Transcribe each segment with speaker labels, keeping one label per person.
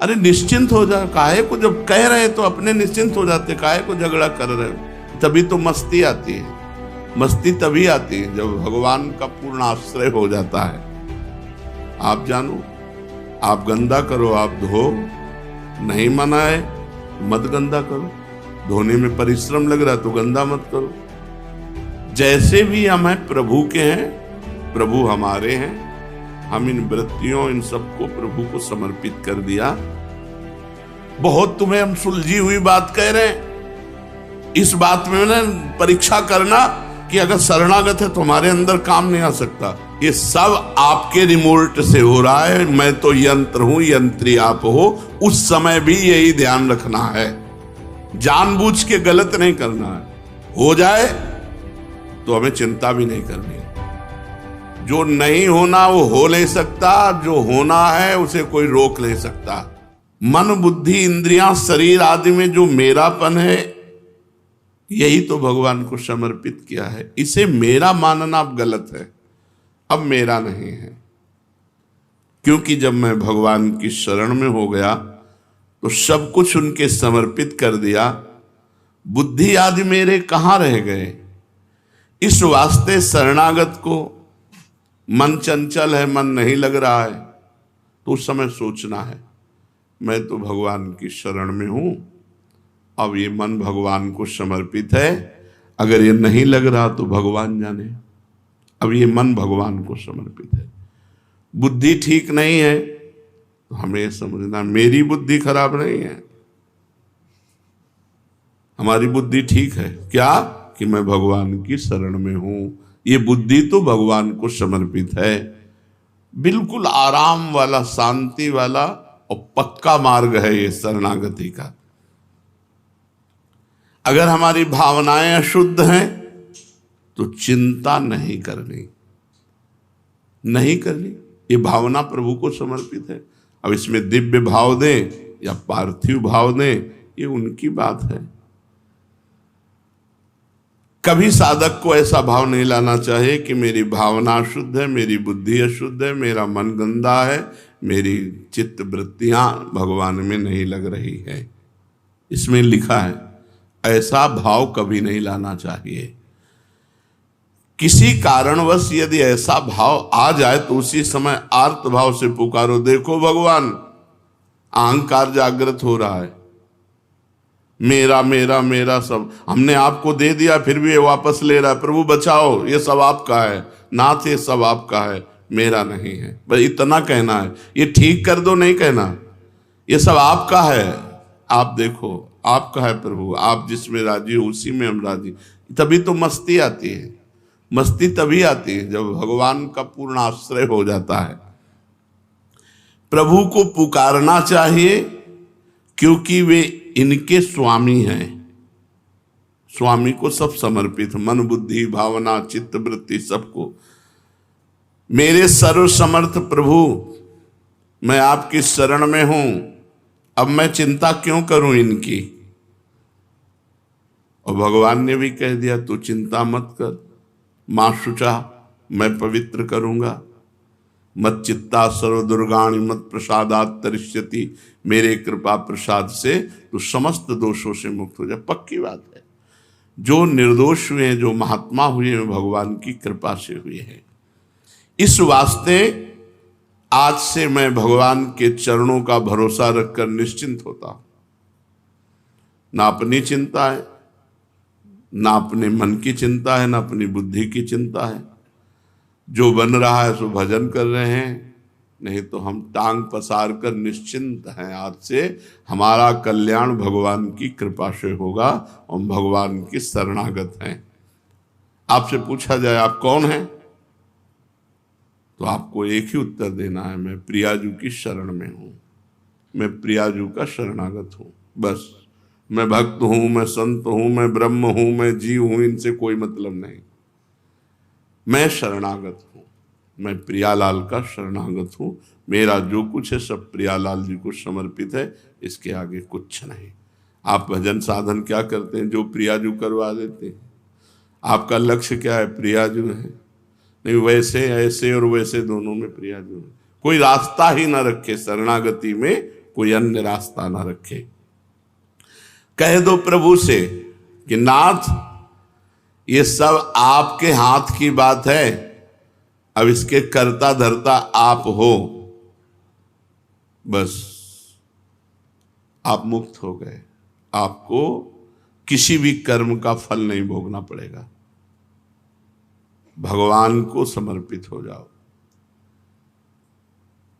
Speaker 1: अरे निश्चिंत हो जा, काहे को जब कह रहे तो अपने निश्चिंत हो जाते, काहे को झगड़ा कर रहे हो। तभी तो मस्ती आती है। मस्ती तभी आती है जब भगवान का पूर्ण आश्रय हो जाता है। आप जानो, आप गंदा करो, आप धो, नहीं मना है मत गंदा करो। धोने में परिश्रम लग रहा है तो गंदा मत करो। जैसे भी हम हैं प्रभु के हैं, प्रभु हमारे हैं। हम इन वृत्तियों इन सबको प्रभु को समर्पित कर दिया। बहुत तुम्हें हम सुलझी हुई बात कह रहे हैं, इस बात में ना परीक्षा करना कि अगर शरणागत है तो हमारे अंदर काम नहीं आ सकता। ये सब आपके रिमोट से हो रहा है। मैं तो यंत्र हूं, यंत्री आप हो। उस समय भी यही ध्यान रखना है, जानबूझ के गलत नहीं करना है। हो जाए तो हमें चिंता भी नहीं करनी। जो नहीं होना वो हो नहीं सकता, जो होना है उसे कोई रोक नहीं सकता। मन बुद्धि इंद्रियां शरीर आदि में जो मेरापन है, यही तो भगवान को समर्पित किया है। इसे मेरा मानना अब गलत है, अब मेरा नहीं है। क्योंकि जब मैं भगवान की शरण में हो गया तो सब कुछ उनके समर्पित कर दिया। बुद्धि आदि मेरे कहां रह गए। इस वास्ते शरणागत को मन चंचल है, मन नहीं लग रहा है, तो उस समय सोचना है मैं तो भगवान की शरण में हूं, अब ये मन भगवान को समर्पित है। अगर ये नहीं लग रहा तो भगवान जाने, अब ये मन भगवान को समर्पित है। बुद्धि ठीक नहीं है तो हमें समझना मेरी बुद्धि खराब नहीं है, हमारी बुद्धि ठीक है। क्या कि मैं भगवान की शरण में हूं। ये बुद्धि तो भगवान को समर्पित है। बिल्कुल आराम वाला, शांति वाला और पक्का मार्ग है ये शरणागति का। अगर हमारी भावनाएं अशुद्ध हैं तो चिंता नहीं करनी, नहीं करनी। ये भावना प्रभु को समर्पित है। अब इसमें दिव्य भाव दें या पार्थिव भाव दें, ये उनकी बात है। कभी साधक को ऐसा भाव नहीं लाना चाहिए कि मेरी भावना अशुद्ध है, मेरी बुद्धि अशुद्ध है, मेरा मन गंदा है, मेरी चित्त वृत्तियां भगवान में नहीं लग रही है। इसमें लिखा है, ऐसा भाव कभी नहीं लाना चाहिए। किसी कारणवश यदि ऐसा भाव आ जाए तो उसी समय आर्त भाव से पुकारो, देखो भगवान अहंकार जागृत हो रहा है, मेरा मेरा मेरा सब हमने आपको दे दिया, फिर भी ये वापस ले रहा है। प्रभु बचाओ, ये सब आपका है, नाथ ये सब आपका है, मेरा नहीं है। बस इतना कहना है। ये ठीक कर दो नहीं कहना, ये सब आपका है, आप देखो आपका है प्रभु, आप जिसमें राजी हो उसी में हम राजी। तभी तो मस्ती आती है। मस्ती तभी आती है जब भगवान का पूर्ण आश्रय हो जाता है। प्रभु को पुकारना चाहिए क्योंकि वे इनके स्वामी हैं। स्वामी को सब समर्पित, मन बुद्धि भावना चित्त वृत्ति सबको। मेरे सर्व समर्थ प्रभु, मैं आपकी शरण में हूं, अब मैं चिंता क्यों करूं इनकी। और भगवान ने भी कह दिया तू चिंता मत कर, मां शुचा मैं पवित्र करूंगा। मत चित्ता सर्व दुर्गाणि मत प्रसादात तरिष्यति, मेरे कृपा प्रसाद से तो समस्त दोषों से मुक्त हो जाए। पक्की बात है। जो निर्दोष हुए हैं, जो महात्मा हुए हैं, भगवान की कृपा से हुए हैं। इस वास्ते आज से मैं भगवान के चरणों का भरोसा रखकर निश्चिंत होता हूं। ना अपनी चिंता है, ना अपने मन की चिंता है, ना अपनी बुद्धि की चिंता है। जो बन रहा है सो भजन कर रहे हैं, नहीं तो हम टांग पसार कर निश्चिंत हैं। आज से हमारा कल्याण भगवान की कृपा से होगा और भगवान की शरणागत हैं। आपसे पूछा जाए आप कौन हैं, तो आपको एक ही उत्तर देना है, मैं प्रियाजू की शरण में हूं, मैं प्रियाजू का शरणागत हूं। बस मैं भक्त हूं, मैं संत हूं, मैं ब्रह्म हूं, मैं जीव हूं, इनसे कोई मतलब नहीं। मैं शरणागत हूं, मैं प्रियालाल का शरणागत हूं। मेरा जो कुछ है सब प्रियालाल जी को समर्पित है, इसके आगे कुछ नहीं। आप भजन साधन क्या करते हैं, जो प्रियाजू करवा देते हैं। आपका लक्ष्य क्या है, प्रियाजू है। नहीं वैसे ऐसे और वैसे दोनों में प्रियाजू है। कोई रास्ता ही ना रखे शरणागति में, कोई अन्य रास्ता ना रखे। कह दो प्रभु से कि नाथ, ये सब आपके हाथ की बात है, अब इसके कर्ता धर्ता आप हो। बस आप मुक्त हो गए, आपको किसी भी कर्म का फल नहीं भोगना पड़ेगा। भगवान को समर्पित हो जाओ।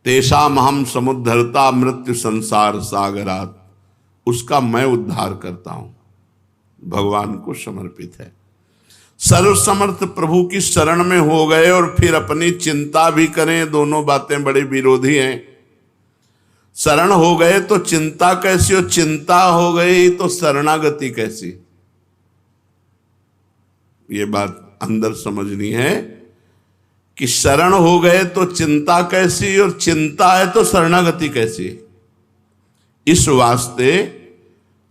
Speaker 1: तेषाम हम समुद्धरता मृत्यु संसार सागरात, उसका मैं उद्धार करता हूं। भगवान को समर्पित है। सर्वसमर्थ प्रभु की शरण में हो गए और फिर अपनी चिंता भी करें, दोनों बातें बड़ी विरोधी हैं। शरण हो गए तो चिंता कैसी, और चिंता हो गई तो शरणागति कैसी? ये बात अंदर समझनी है कि शरण हो गए तो चिंता कैसी, और चिंता है तो शरणागति कैसी। इस वास्ते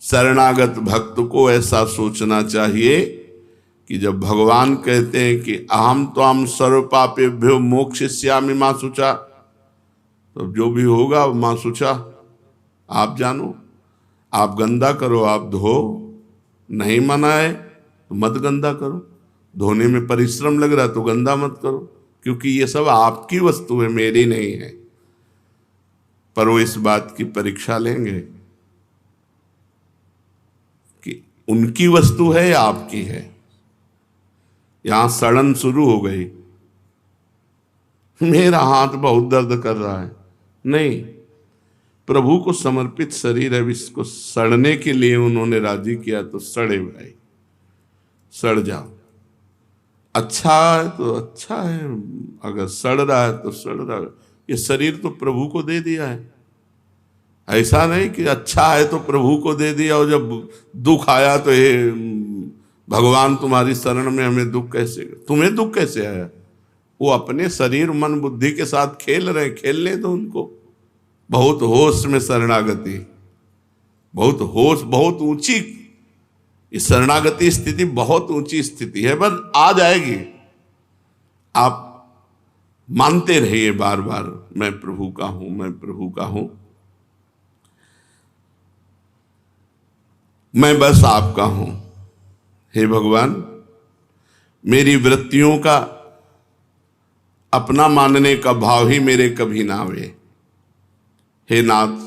Speaker 1: शरणागत भक्त को ऐसा सोचना चाहिए कि जब भगवान कहते हैं कि अहम त्वाम सर्व पापेभ्यो मोक्षयिष्यामि मां शुचा, तो जो भी होगा मां शुचा, आप जानो। आप गंदा करो, आप धो, नहीं मना है तो मत गंदा करो। धोने में परिश्रम लग रहा है तो गंदा मत करो, क्योंकि ये सब आपकी वस्तु है, मेरी नहीं है। पर वो इस बात की परीक्षा लेंगे कि उनकी वस्तु है या आपकी है। यहां सड़न शुरू हो गई, मेरा हाथ बहुत दर्द कर रहा है। नहीं, प्रभु को समर्पित शरीर है, इसको सड़ने के लिए उन्होंने राजी किया तो सड़े भाई, सड़ जाओ। अच्छा है तो अच्छा है, अगर सड़ रहा है तो सड़ रहा है। ये शरीर तो प्रभु को दे दिया है। ऐसा नहीं कि अच्छा है तो प्रभु को दे दिया और जब दुख आया तो ये भगवान तुम्हारी शरण में, हमें दुख कैसे, तुम्हें दुख कैसे आया? वो अपने शरीर मन बुद्धि के साथ खेल रहे, खेलने दो उनको। बहुत होश में शरणागति, बहुत होश, बहुत ऊंची इस शरणागति स्थिति, बहुत ऊंची स्थिति है। बस आ जाएगी, आप मानते रहिए बार बार, मैं प्रभु का हूं, मैं प्रभु का हूं, मैं बस आपका हूं। हे भगवान, मेरी वृत्तियों का अपना मानने का भाव ही मेरे कभी ना आवे। हे नाथ,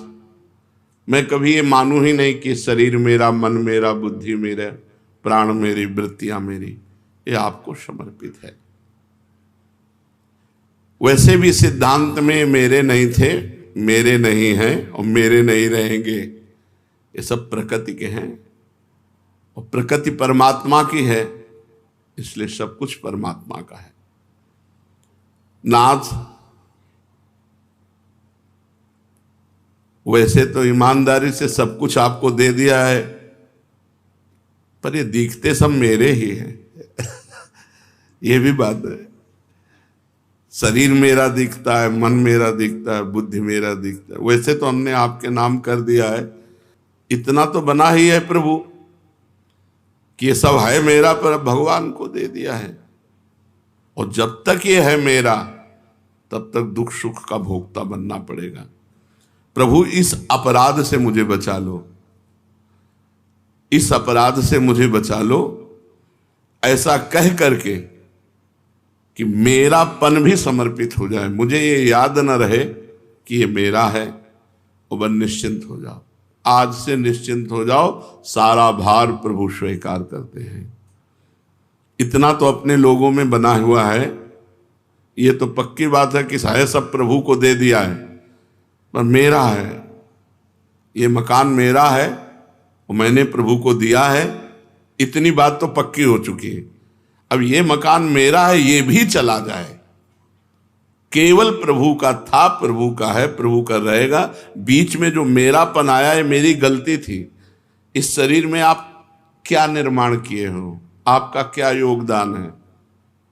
Speaker 1: मैं कभी ये मानूं ही नहीं कि शरीर मेरा, मन मेरा, बुद्धि मेरा, प्राण मेरी, वृत्तियां मेरी, ये आपको समर्पित है। वैसे भी सिद्धांत में मेरे नहीं थे, मेरे नहीं हैं और मेरे नहीं रहेंगे, ये सब प्रकृति के हैं और प्रकृति परमात्मा की है, इसलिए सब कुछ परमात्मा का है। नाथ, वैसे तो ईमानदारी से सब कुछ आपको दे दिया है, पर ये दिखते सब मेरे ही हैं। ये भी बात है। शरीर मेरा दिखता है, मन मेरा दिखता है, बुद्धि मेरा दिखता है। वैसे तो हमने आपके नाम कर दिया है, इतना तो बना ही है प्रभु कि ये सब है मेरा, पर भगवान को दे दिया है। और जब तक ये है मेरा, तब तक दुख सुख का भोक्ता बनना पड़ेगा। प्रभु, इस अपराध से मुझे बचा लो, इस अपराध से मुझे बचा लो, ऐसा कह करके कि मेरापन भी समर्पित हो जाए, मुझे ये याद न रहे कि ये मेरा है, और बस निश्चिंत हो जाओ। आज से निश्चिंत हो जाओ, सारा भार प्रभु स्वीकार करते हैं। इतना तो अपने लोगों में बना हुआ है, ये तो पक्की बात है कि शायद सब प्रभु को दे दिया है, पर मेरा है, ये मकान मेरा है और मैंने प्रभु को दिया है, इतनी बात तो पक्की हो चुकी है। अब ये मकान मेरा है, ये भी चला जाए, केवल प्रभु का था, प्रभु का है, प्रभु का रहेगा। बीच में जो मेरापन आया है, मेरी गलती थी। इस शरीर में आप क्या निर्माण किए हो, आपका क्या योगदान है?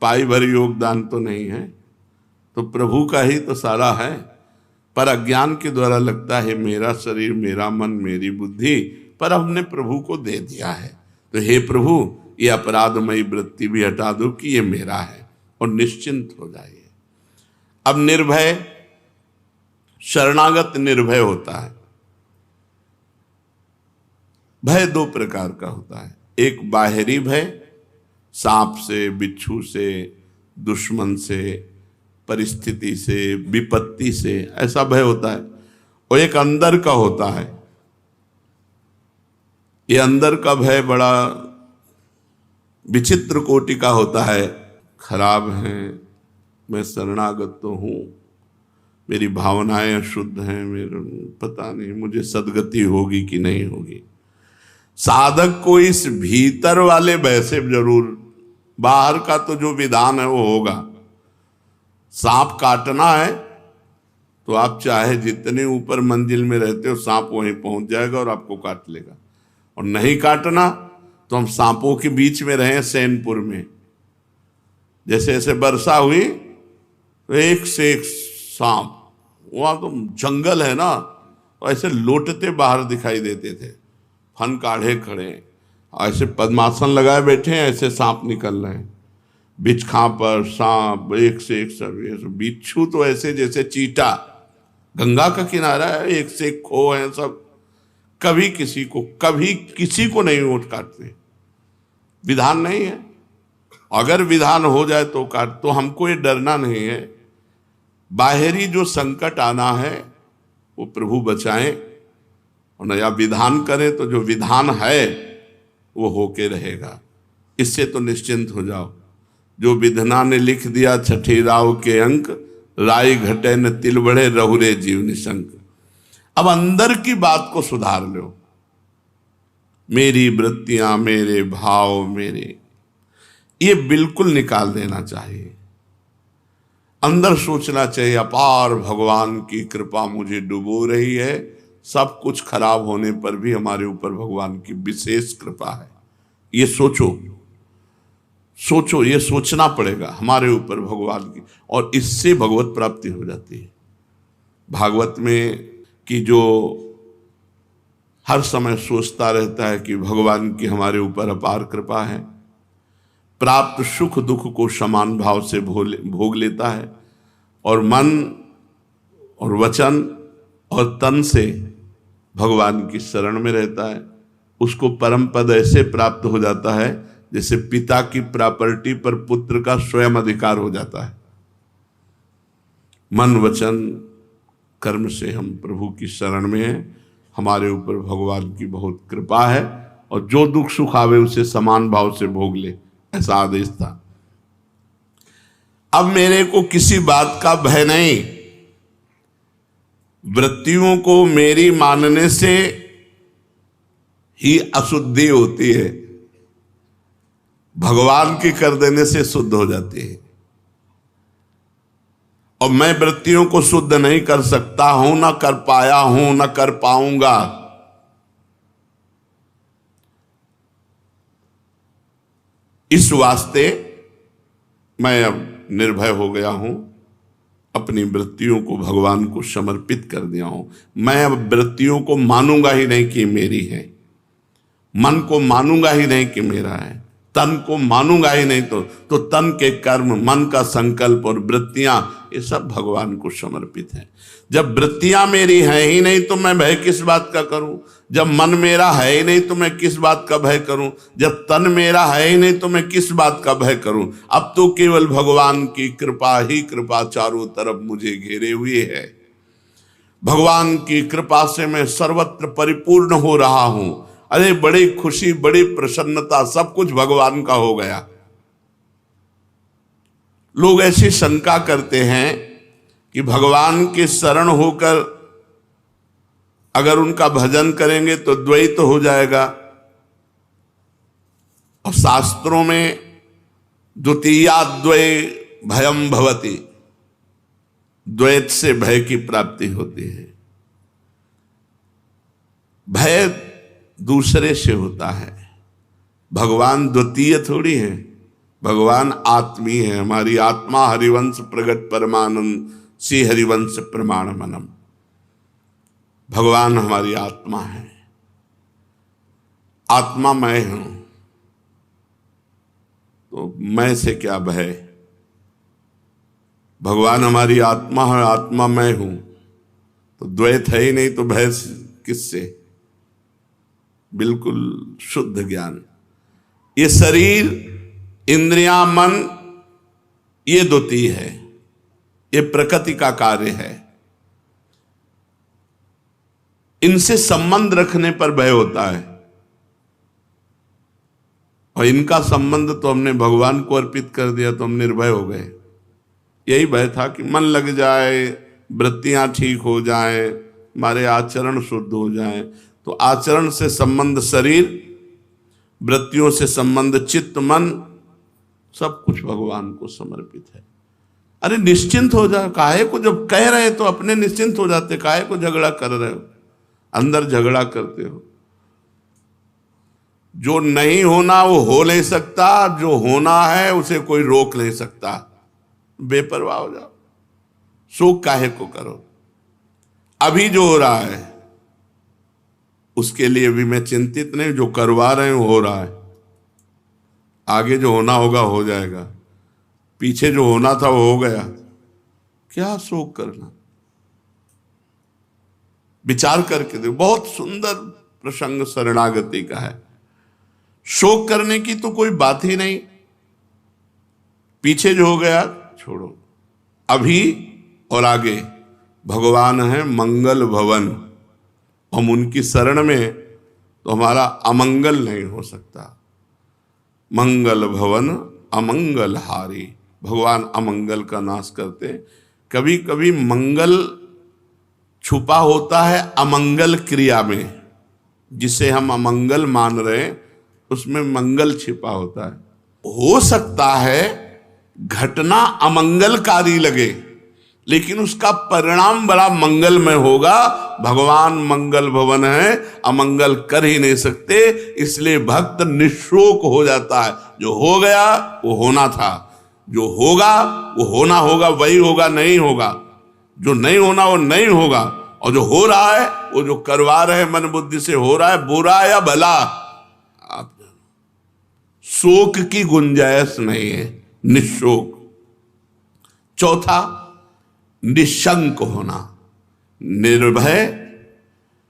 Speaker 1: पाई भर योगदान तो नहीं है, तो प्रभु का ही तो सारा है। पर अज्ञान के द्वारा लगता है मेरा शरीर, मेरा मन, मेरी बुद्धि, पर हमने प्रभु को दे दिया है। तो हे प्रभु, ये अपराधमयी वृत्ति भी हटा दो कि ये मेरा है, और निश्चिंत हो जाइए। अब निर्भय, शरणागत निर्भय होता है। भय दो प्रकार का होता है। एक बाहरी भय, सांप से, बिच्छू से, दुश्मन से, परिस्थिति से, विपत्ति से, ऐसा भय होता है। और एक अंदर का होता है। ये अंदर का भय बड़ा विचित्र कोटि का होता है। खराब है, मैं शरणागत तो हूं, मेरी भावनाएं अशुद्ध हैं, मेरे पता नहीं मुझे सदगति होगी कि नहीं होगी। साधक को इस भीतर वाले भय से जरूर, बाहर का तो जो विधान है वो होगा। सांप काटना है तो आप चाहे जितने ऊपर मंजिल में रहते हो, सांप वहीं पहुंच जाएगा और आपको काट लेगा। और नहीं काटना तो हम सांपों के बीच में रहे सैनपुर में, जैसे ऐसे वर्षा हुई तो एक से एक सांप, वहां तो जंगल है ना, तो ऐसे लोटते बाहर दिखाई देते थे, फन काढ़े खड़े, ऐसे पद्मासन लगाए बैठे हैं, ऐसे सांप निकल रहे हैं, बिछखा पर सांप एक से एक सब। बिच्छू तो ऐसे जैसे चीटा, गंगा का किनारा है, एक से एक खो है सब, कभी किसी को नहीं वोट काटते। विधान नहीं है, अगर विधान हो जाए तो काट, तो हमको ये डरना नहीं है। बाहरी जो संकट आना है वो प्रभु बचाएं, और नया विधान करें तो जो विधान है वो होके रहेगा। इससे तो निश्चिंत हो जाओ। जो विधना ने लिख दिया छठी राव के अंक, राय घटे न तिल बढ़े, रहुरे जीव निशंक। अब अंदर की बात को सुधार लो। मेरी वृत्तियां, मेरे भाव, मेरे, ये बिल्कुल निकाल देना चाहिए। अंदर सोचना चाहिए, अपार भगवान की कृपा मुझे डुबो रही है, सब कुछ खराब होने पर भी हमारे ऊपर भगवान की विशेष कृपा है। ये सोचो, ये सोचना पड़ेगा हमारे ऊपर भगवान की, और इससे भगवत प्राप्ति हो जाती है। भागवत में कि जो हर समय सोचता रहता है कि भगवान की हमारे ऊपर अपार कृपा है, प्राप्त सुख दुख को समान भाव से भोग लेता है, और मन और वचन और तन से भगवान की शरण में रहता है, उसको परम पद ऐसे प्राप्त हो जाता है जैसे पिता की प्रॉपर्टी पर पुत्र का स्वयं अधिकार हो जाता है। मन वचन कर्म से हम प्रभु की शरण में हैं, हमारे ऊपर भगवान की बहुत कृपा है, और जो दुख सुख आवे उसे समान भाव से भोग ले, ऐसा आदेश था। अब मेरे को किसी बात का भय नहीं। वृत्तियों को मेरी मानने से ही अशुद्धि होती है, भगवान की कर देने से शुद्ध हो जाती है। और मैं वृत्तियों को शुद्ध नहीं कर सकता हूं, ना कर पाया हूं, ना कर पाऊंगा। इस वास्ते मैं अब निर्भय हो गया हूं, अपनी वृत्तियों को भगवान को समर्पित कर दिया हूं। मैं अब वृत्तियों को मानूंगा ही नहीं कि मेरी है, मन को मानूंगा ही नहीं कि मेरा है, तन को मानूंगा ही नहीं, तो तन के कर्म, मन का संकल्प और वृत्तियां, ये सब भगवान को समर्पित हैं। जब वृत्तियां मेरी हैं ही नहीं तो मैं भय किस बात का करूं? जब मन मेरा है ही नहीं तो मैं किस बात का भय करूं? जब तन मेरा है ही नहीं तो मैं किस बात का भय करूं? अब तो केवल भगवान की कृपा ही कृपा चारों तरफ मुझे घेरे हुए है। भगवान की कृपा से मैं सर्वत्र परिपूर्ण हो रहा हूं। अरे बड़ी खुशी, बड़ी प्रसन्नता, सब कुछ भगवान का हो गया। लोग ऐसी शंका करते हैं कि भगवान के शरण होकर अगर उनका भजन करेंगे तो द्वैत हो जाएगा। और शास्त्रों में द्वितीयाद्वय भयम भवति, द्वैत से भय की प्राप्ति होती है। भय दूसरे से होता है, भगवान द्वितीय थोड़ी है, भगवान आत्मीय है। हमारी आत्मा हरिवंश प्रगट परमानंद श्री हरिवंश प्रमाण मनम, भगवान हमारी आत्मा है, आत्मा मैं हूं, तो मैं से क्या भय? भगवान हमारी आत्मा है, आत्मा मैं हूं, तो द्वैत है ही नहीं, तो भय किससे? बिल्कुल शुद्ध ज्ञान। ये शरीर, इंद्रियां, मन, ये द्वितीय है, ये प्रकृति का कार्य है। इनसे संबंध रखने पर भय होता है, और इनका संबंध तो हमने भगवान को अर्पित कर दिया तो हम निर्भय हो गए। यही भय था कि मन लग जाए, वृत्तियां ठीक हो जाए, हमारे आचरण शुद्ध हो जाए। तो आचरण से संबंध शरीर, वृत्तियों से संबंध चित्त, मन, सब कुछ भगवान को समर्पित है। अरे निश्चिंत हो जाओ, काहे को, जब कह रहे तो अपने निश्चिंत हो जाते, काहे को झगड़ा कर रहे हो, अंदर झगड़ा करते हो। जो नहीं होना वो हो नहीं सकता, जो होना है उसे कोई रोक नहीं सकता। बेपरवाह हो जाओ, शोक काहे को करो। अभी जो हो रहा है उसके लिए भी मैं चिंतित नहीं, जो करवा रहे हो रहा है, आगे जो होना होगा हो जाएगा, पीछे जो होना था वो हो गया, क्या शोक करना। विचार करके देखो, बहुत सुंदर प्रसंग शरणागति का है। शोक करने की तो कोई बात ही नहीं, पीछे जो हो गया छोड़ो, अभी और आगे भगवान है मंगल भवन। हम उनकी शरण में तो हमारा अमंगल नहीं हो सकता। मंगल भवन अमंगल हारी, भगवान अमंगल का नाश करते। कभी कभी मंगल छुपा होता है अमंगल क्रिया में, जिसे हम अमंगल मान रहे हैं उसमें मंगल छिपा होता है। हो सकता है घटना अमंगलकारी लगे, लेकिन उसका परिणाम बड़ा मंगलमय होगा। भगवान मंगल भवन है, अमंगल कर ही नहीं सकते, इसलिए भक्त निशोक हो जाता है। जो हो गया वो होना था, जो होगा वो होना होगा, वही होगा, नहीं होगा। जो नहीं होना वो नहीं होगा, और जो हो रहा है वो जो करवा रहे मन बुद्धि से हो रहा है, बुरा या भला, आप शोक की गुंजाइश नहीं है, निशोक। चौथा, निशंक होना, निर्भय,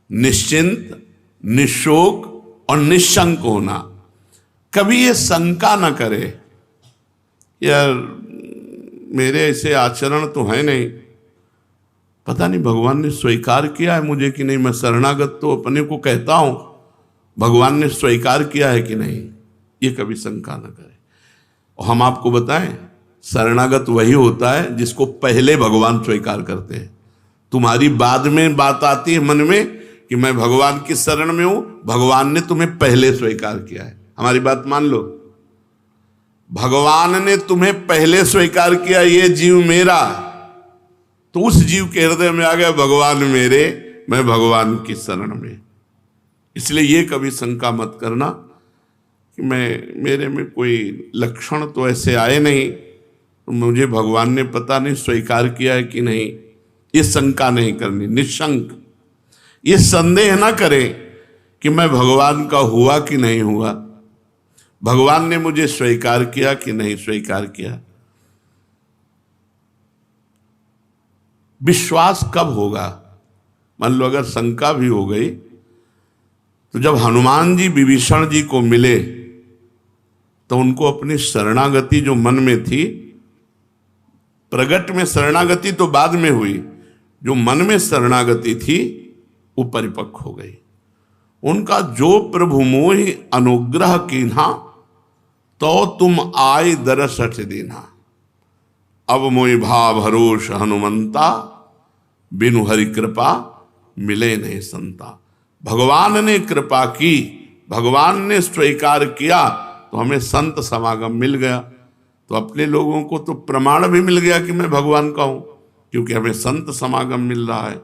Speaker 1: निश्चिंत, निशोक और निशंक होना। कभी ये शंका न करे यार मेरे ऐसे आचरण तो है नहीं, पता नहीं भगवान ने स्वीकार किया है मुझे कि नहीं। मैं शरणागत तो अपने को कहता हूं, भगवान ने स्वीकार किया है कि नहीं, ये कभी शंका न करे। और हम आपको बताएं, शरणागत वही होता है जिसको पहले भगवान स्वीकार करते हैं। तुम्हारी बाद में बात आती है मन में कि मैं भगवान की शरण में हूं, भगवान ने तुम्हें पहले स्वीकार किया है। हमारी बात मान लो, भगवान ने तुम्हें पहले स्वीकार किया, ये जीव मेरा, तो उस जीव के हृदय में आ गया भगवान मेरे, मैं भगवान की शरण में। इसलिए ये कभी शंका मत करना कि मेरे में कोई लक्षण तो ऐसे आए नहीं, तो मुझे भगवान ने पता नहीं स्वीकार किया है कि नहीं। ये शंका नहीं करनी, निशंक। ये संदेह ना करें कि मैं भगवान का हुआ कि नहीं हुआ, भगवान ने मुझे स्वीकार किया कि नहीं स्वीकार किया। विश्वास कब होगा? मान लो अगर शंका भी हो गई, तो जब हनुमान जी विभीषण जी को मिले तो उनको अपनी शरणागति जो मन में थी, प्रगट में शरणागति तो बाद में हुई, जो मन में शरणागति थी वो परिपक्व हो गई। उनका जो प्रभु मोहि अनुग्रह कीन्हा, तो तुम आय दरस हठ दीन्हा। अब मोहि भाव भरोष हनुमंता, बिनु हरि कृपा मिले नहीं संता। भगवान ने कृपा की, भगवान ने स्वीकार किया, तो हमें संत समागम मिल गया। तो अपने लोगों को तो प्रमाण भी मिल गया कि मैं भगवान का हूं, क्योंकि हमें संत समागम मिल रहा है।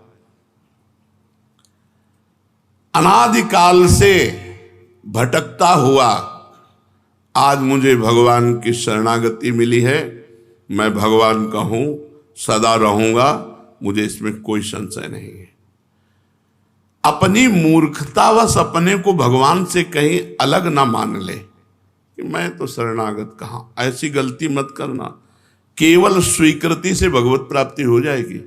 Speaker 1: अनादिकाल से भटकता हुआ आज मुझे भगवान की शरणागति मिली है, मैं भगवान का हूं, सदा रहूंगा, मुझे इसमें कोई संशय नहीं है। अपनी मूर्खतावश अपने को भगवान से कहीं अलग ना मान ले कि मैं तो शरणागत कहां। ऐसी गलती मत करना। केवल स्वीकृति से भगवत प्राप्ति हो जाएगी,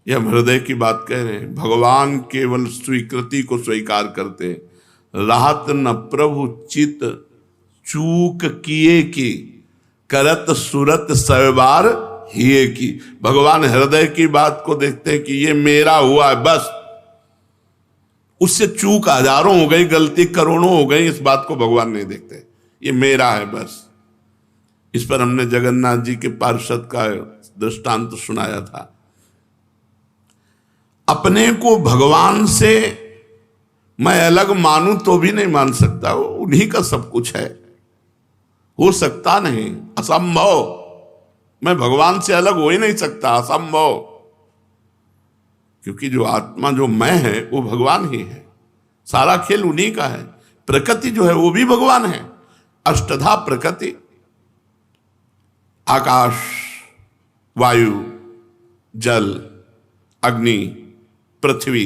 Speaker 1: यह हम हृदय की बात कह रहे हैं। भगवान केवल स्वीकृति को स्वीकार करते हैं, राहत न प्रभु चित चूक किए की, करत सुरत सैबार हिए की। भगवान हृदय की बात को देखते हैं कि ये मेरा हुआ है, बस उससे चूक हजारों हो गई, गलती करोड़ों हो गई, इस बात को भगवान नहीं देखते, ये मेरा है बस। इस पर हमने जगन्नाथ जी के पार्षद का दृष्टांत सुनाया था। अपने को भगवान से मैं अलग मानूं तो भी नहीं मान सकता, वो उन्हीं का सब कुछ है, हो सकता नहीं, असंभव। मैं भगवान से अलग हो ही नहीं सकता, असंभव। क्योंकि जो आत्मा जो मैं है वो भगवान ही है, सारा खेल उन्हीं का है। प्रकृति जो है वो भी भगवान है, अष्टधा प्रकृति, आकाश, वायु, जल, अग्नि, पृथ्वी,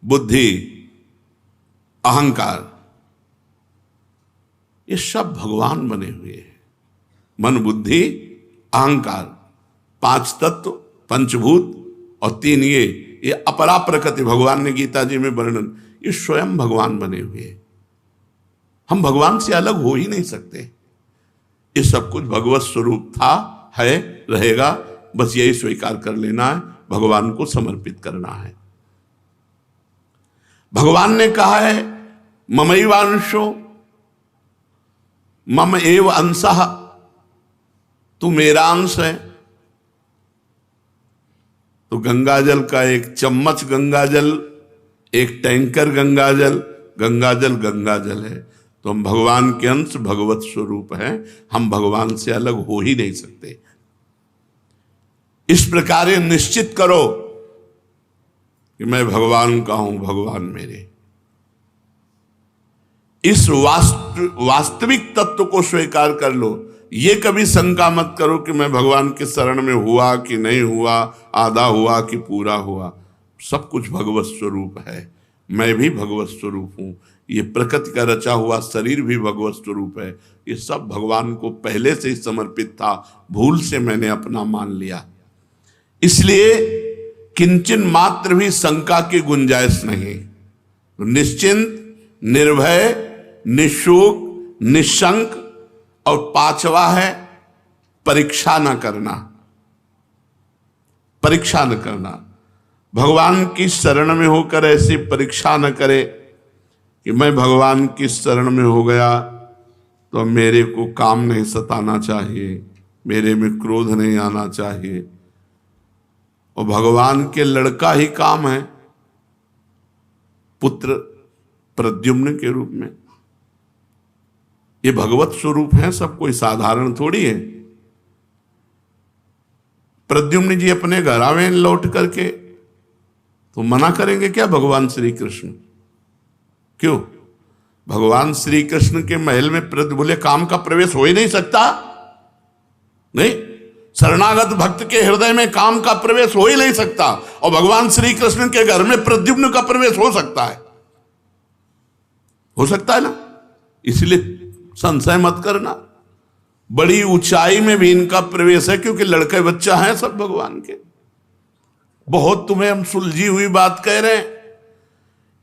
Speaker 1: बुद्धि, अहंकार, ये सब भगवान बने हुए हैं। मन, बुद्धि, अहंकार, 5 तत्व, पंचभूत और 3 ये अपरा प्रकृति, भगवान ने गीता जी में वर्णन, ये स्वयं भगवान बने हुए हैं। हम भगवान से अलग हो ही नहीं सकते। ये सब कुछ भगवत स्वरूप था, है, रहेगा, बस यही स्वीकार कर लेना है, भगवान को समर्पित करना है। भगवान ने कहा है ममैवांशो मम एव अंशः, तू मेरा अंश है। तो गंगाजल का एक चम्मच गंगाजल, एक टैंकर गंगाजल, गंगाजल है। तो हम भगवान के अंश, भगवत स्वरूप हैं, हम भगवान से अलग हो ही नहीं सकते। इस प्रकार निश्चित करो कि मैं भगवान का हूं, भगवान मेरे। इस वास्तविक तत्व को स्वीकार कर लो। ये कभी शंका मत करो कि मैं भगवान के शरण में हुआ कि नहीं हुआ, आधा हुआ कि पूरा हुआ। सब कुछ भगवत स्वरूप है, मैं भी भगवत स्वरूप हूं। ये प्रकृति का रचा हुआ शरीर भी भगवत स्वरूप है। ये सब भगवान को पहले से ही समर्पित था, भूल से मैंने अपना मान लिया। इसलिए किंचन मात्र भी शंका की गुंजाइश नहीं। निश्चिंत, निर्भय, निशुक, निशंक। और 5वां है परीक्षा न करना। परीक्षा न करना, भगवान की शरण में होकर ऐसी परीक्षा न करे कि मैं भगवान की शरण में हो गया तो मेरे को काम नहीं सताना चाहिए, मेरे में क्रोध नहीं आना चाहिए। और भगवान के लड़का ही काम है, पुत्र प्रद्युम्न के रूप में। ये भगवत स्वरूप है, सब कोई साधारण थोड़ी है। प्रद्युम्न जी अपने घर आवे लौट करके तो मना करेंगे क्या भगवान श्री कृष्ण? क्यों? भगवान श्री कृष्ण के महल में बोले काम का प्रवेश हो ही नहीं सकता। नहीं, शरणागत भक्त के हृदय में काम का प्रवेश हो ही नहीं सकता। और भगवान श्री कृष्ण के घर में प्रद्युम्न का प्रवेश हो सकता है, हो सकता है ना। इसलिए संशय मत करना, बड़ी ऊंचाई में भी इनका प्रवेश है, क्योंकि लड़के बच्चा हैं सब भगवान के। बहुत तुम्हें हम सुलझी हुई बात कह रहे हैं।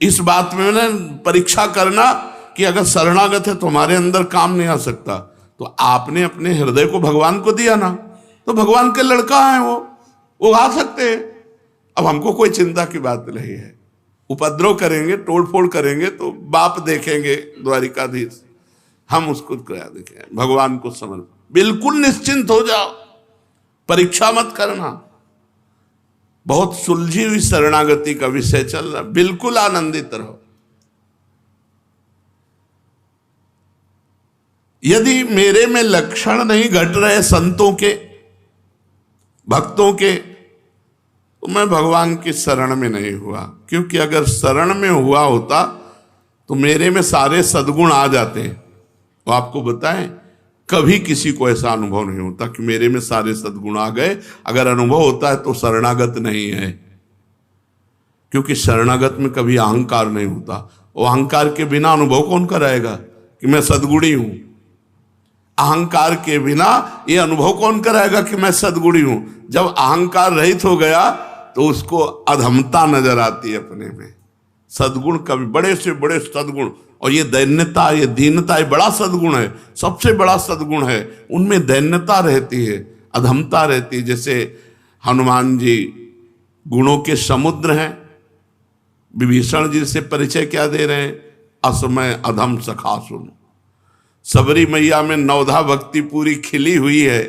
Speaker 1: इस बात में ना परीक्षा करना कि अगर शरणागत है तुम्हारे अंदर काम नहीं आ सकता, तो आपने अपने हृदय को भगवान को दिया ना, तो भगवान के लड़का है वो आ सकते हैं। अब हमको कोई चिंता की बात नहीं है। उपद्रव करेंगे, तोड़फोड़ करेंगे तो बाप देखेंगे द्वारिकाधीश, हम उसको क्या देखें। भगवान को समर्पित, बिल्कुल निश्चिंत हो जाओ, परीक्षा मत करना। बहुत सुलझी हुई शरणागति का विषय चल रहा, बिल्कुल आनंदित रहो। यदि मेरे में लक्षण नहीं घट रहे संतों के, भक्तों के, तो मैं भगवान की शरण में नहीं हुआ। क्योंकि अगर शरण में हुआ होता तो मेरे में सारे सद्गुण आ जाते। तो आपको बताएं, कभी किसी को ऐसा अनुभव नहीं होता कि मेरे में सारे सद्गुण आ गए। अगर अनुभव होता है तो शरणागत नहीं है, क्योंकि शरणागत में कभी अहंकार नहीं होता। और अहंकार के बिना अनुभव कौन कराएगा कि मैं सद्गुणी हूं? अहंकार के बिना ये अनुभव कौन कराएगा कि मैं सद्गुणी हूं? जब अहंकार रहित हो गया तो उसको अधमता नजर आती है अपने में, सद्गुण कभी, बड़े से बड़े सद्गुण, और ये दैन्यता, ये दीनता, ये बड़ा सद्गुण है, सबसे बड़ा सद्गुण है। उनमें दैन्यता रहती है, अधमता रहती है। जैसे हनुमान जी गुणों के समुद्र हैं, विभीषण जी से परिचय क्या दे रहे हैं? असमय अधम सखा सुन। सबरी मैया में नवधा भक्ति पूरी खिली हुई है,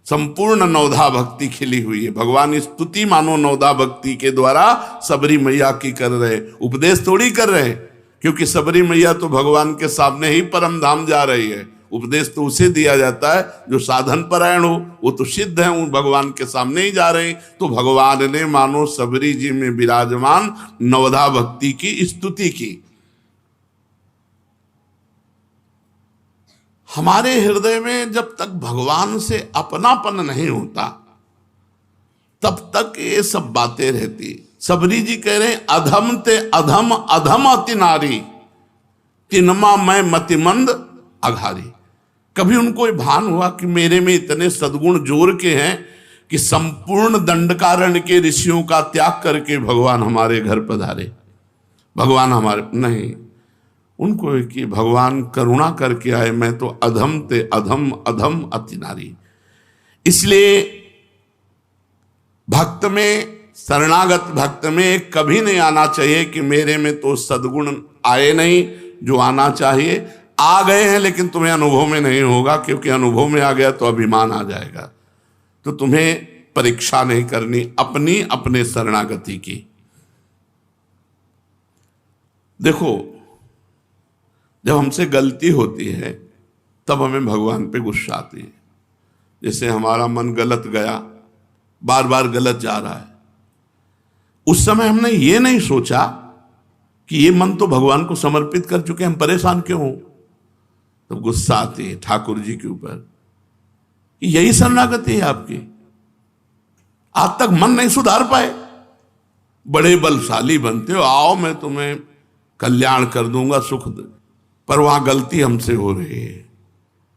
Speaker 1: संपूर्ण नवधा भक्ति खिली हुई है। भगवान स्तुति मानो नवधा भक्ति के द्वारा सबरी मैया की कर रहे, उपदेश थोड़ी कर रहे, क्योंकि सबरी मैया तो भगवान के सामने ही परम धाम जा रही है। उपदेश तो उसे दिया जाता है जो साधन परायण हो, वो तो सिद्ध है, उन भगवान के सामने ही जा रहे हैं। तो भगवान ने मानो सबरी जी में विराजमान नवधा भक्ति की स्तुति की। हमारे हृदय में जब तक भगवान से अपनापन नहीं होता तब तक ये सब बातें रहती। सबरी जी कह रहे हैं अधम ते अधम अधम अति नारी, तिनमा मैं मतिमंद अघारी। कभी उनको भान हुआ कि मेरे में इतने सद्गुण जोड़ के हैं कि संपूर्ण दंडकारण्य के ऋषियों का त्याग करके भगवान हमारे घर पधारे? भगवान हमारे नहीं, उनको कि भगवान करुणा करके आए, मैं तो अधम ते अधम अधम अति नारी। इसलिए भक्त में, शरणागत भक्त में कभी नहीं आना चाहिए कि मेरे में तो सद्गुण आए नहीं जो आना चाहिए। आ गए हैं लेकिन तुम्हें अनुभव में नहीं होगा, क्योंकि अनुभव में आ गया तो अभिमान आ जाएगा। तो तुम्हें परीक्षा नहीं करनी अपनी अपने शरणागति की। देखो, जब हमसे गलती होती है तब हमें भगवान पे गुस्सा आती है। जैसे हमारा मन गलत गया, बार बार गलत जा रहा है, उस समय हमने ये नहीं सोचा कि ये मन तो भगवान को समर्पित कर चुके, हम परेशान क्यों हो? तब गुस्सा आती है ठाकुर जी के ऊपर। यही शरणागति है आपकी। आज तक मन नहीं सुधार पाए, बड़े बलशाली बनते हो, आओ मैं तुम्हें कल्याण कर दूंगा, सुख दे। पर वहां गलती हमसे हो रही है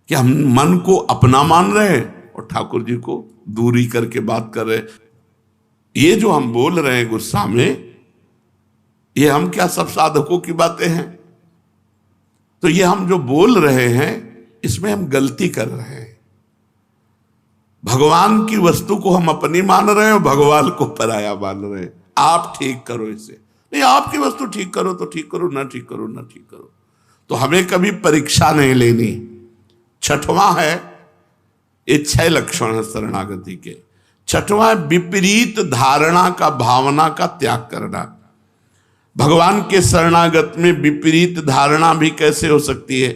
Speaker 1: कि हम मन को अपना मान रहे हैं और ठाकुर जी को दूरी करके बात कर रहे। ये जो हम बोल रहे हैं गुस्सा में, ये हम क्या सब साधकों की बातें हैं? तो ये हम जो बोल रहे हैं इसमें हम गलती कर रहे हैं। भगवान की वस्तु को हम अपनी मान रहे हैं और भगवान को पराया मान रहे हैं। आप ठीक करो इसे, नहीं आपकी वस्तु ठीक करो तो ठीक करो, ना ठीक करो ना ठीक करो। तो हमें कभी परीक्षा नहीं लेनी। छठवां है, ये 6 लक्षण है शरणागति के। छठवां है विपरीत धारणा का, भावना का त्याग करना। भगवान के शरणागत में विपरीत धारणा भी कैसे हो सकती है?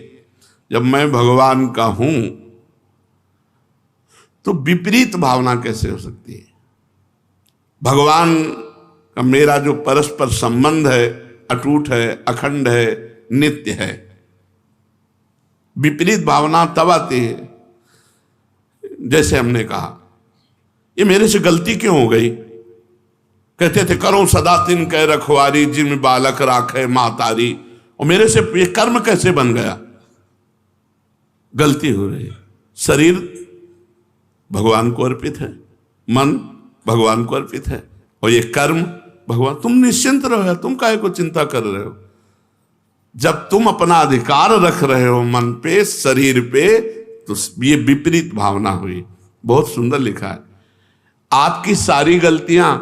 Speaker 1: जब मैं भगवान का हूं तो विपरीत भावना कैसे हो सकती है? भगवान का मेरा जो परस्पर संबंध है अटूट है, अखंड है, नित्य है। विपरीत भावना तब आती है जैसे हमने कहा ये मेरे से गलती क्यों हो गई। कहते थे करो सदा तिन कह रखवारी, जिन बालक राखे मातारी। और मेरे से ये कर्म कैसे बन गया? गलती हो रही है। शरीर भगवान को अर्पित है, मन भगवान को अर्पित है, और ये कर्म भगवान। तुम निश्चिंत रहो, तुम काहे को चिंता कर रहे हो? जब तुम अपना अधिकार रख रहे हो मन पे, शरीर पे, तो ये विपरीत भावना हुई। बहुत सुंदर लिखा है, आपकी सारी गलतियां